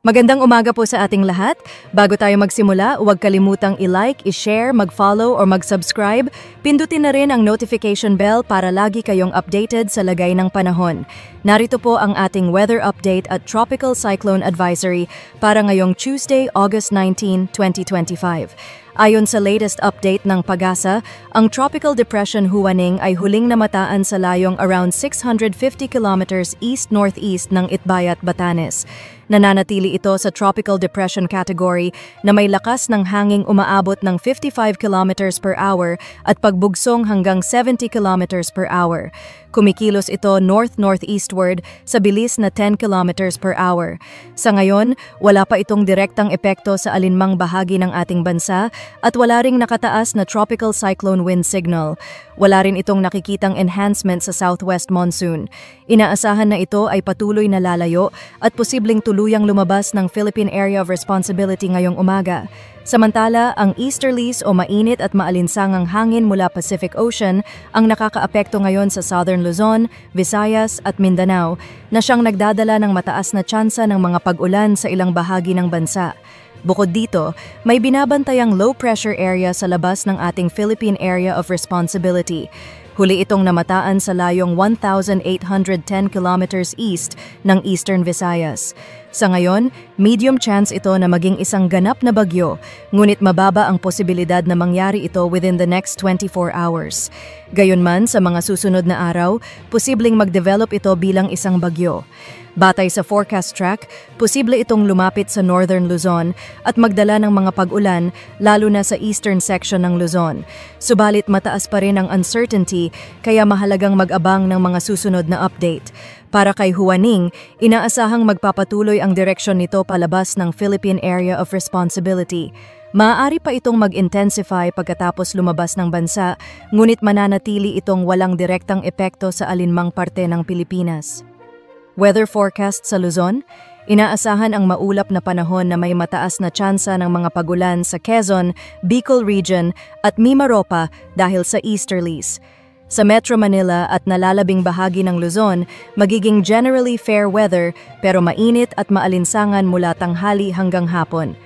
Magandang umaga po sa ating lahat. Bago tayo magsimula, huwag kalimutang i-like, i-share, mag-follow or mag-subscribe. Pindutin na rin ang notification bell para lagi kayong updated sa lagay ng panahon. Narito po ang ating weather update at tropical cyclone advisory para ngayong Tuesday, August 19, 2025. Ayon sa latest update ng PAGASA, ang Tropical Depression Huaning ay huling namataan sa layong around 650 kilometers east-northeast ng Itbayat, Batanes. Nananatili ito sa Tropical Depression category na may lakas ng hanging umaabot ng 55 kilometers per hour at pagbugsong hanggang 70 kilometers per hour. Kumikilos ito north-northeastward sa bilis na 10 kilometers per hour. Sa ngayon, wala pa itong direktang epekto sa alinmang bahagi ng ating bansa at wala ring nakataas na tropical cyclone wind signal. Wala rin itong nakikitang enhancement sa southwest monsoon. Inaasahan na ito ay patuloy na lalayo at posibleng tuluyang lumabas ng Philippine Area of Responsibility ngayong umaga. Samantala, ang easterlies o mainit at maalinsangang hangin mula Pacific Ocean ang nakakaapekto ngayon sa Southern Luzon, Visayas at Mindanao na siyang nagdadala ng mataas na tsansa ng mga pag-ulan sa ilang bahagi ng bansa. Bukod dito, may binabantayang low-pressure area sa labas ng ating Philippine Area of Responsibility. Huli itong namataan sa layong 1,810 kilometers east ng Eastern Visayas. Sa ngayon, medium chance ito na maging isang ganap na bagyo, ngunit mababa ang posibilidad na mangyari ito within the next 24 hours. Gayunman, sa mga susunod na araw, posibleng mag-develop ito bilang isang bagyo. Batay sa forecast track, posible itong lumapit sa Northern Luzon at magdala ng mga pag-ulan lalo na sa eastern section ng Luzon. Subalit mataas pa rin ang uncertainty kaya mahalagang mag-abang ng mga susunod na update. Para kay Huaning, inaasahang magpapatuloy ang direksyon nito palabas ng Philippine Area of Responsibility. Maaari pa itong mag-intensify pagkatapos lumabas ng bansa, ngunit mananatili itong walang direktang epekto sa alinmang parte ng Pilipinas. Weather forecast sa Luzon, inaasahan ang maulap na panahon na may mataas na tsansa ng mga pagulan sa Quezon, Bicol Region at Mimaropa dahil sa easterlies. Sa Metro Manila at nalalabing bahagi ng Luzon, magiging generally fair weather pero mainit at maalinsangan mula tanghali hanggang hapon.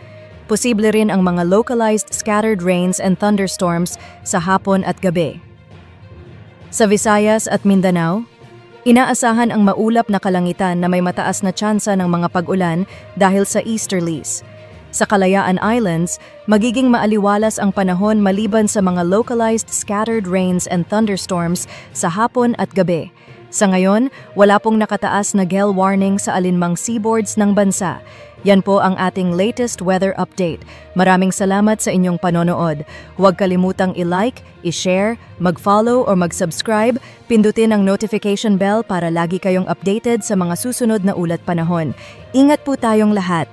Posible rin ang mga localized scattered rains and thunderstorms sa hapon at gabi. Sa Visayas at Mindanao, inaasahan ang maulap na kalangitan na may mataas na tsansa ng mga pag-ulan dahil sa easterlies. Sa Kalayaan Islands, magiging maaliwalas ang panahon maliban sa mga localized scattered rains and thunderstorms sa hapon at gabi. Sa ngayon, wala pong nakataas na gale warning sa alinmang seaboards ng bansa. Yan po ang ating latest weather update. Maraming salamat sa inyong panonood. Huwag kalimutang i-like, i-share, mag-follow or mag-subscribe. Pindutin ang notification bell para lagi kayong updated sa mga susunod na ulat panahon. Ingat po tayong lahat.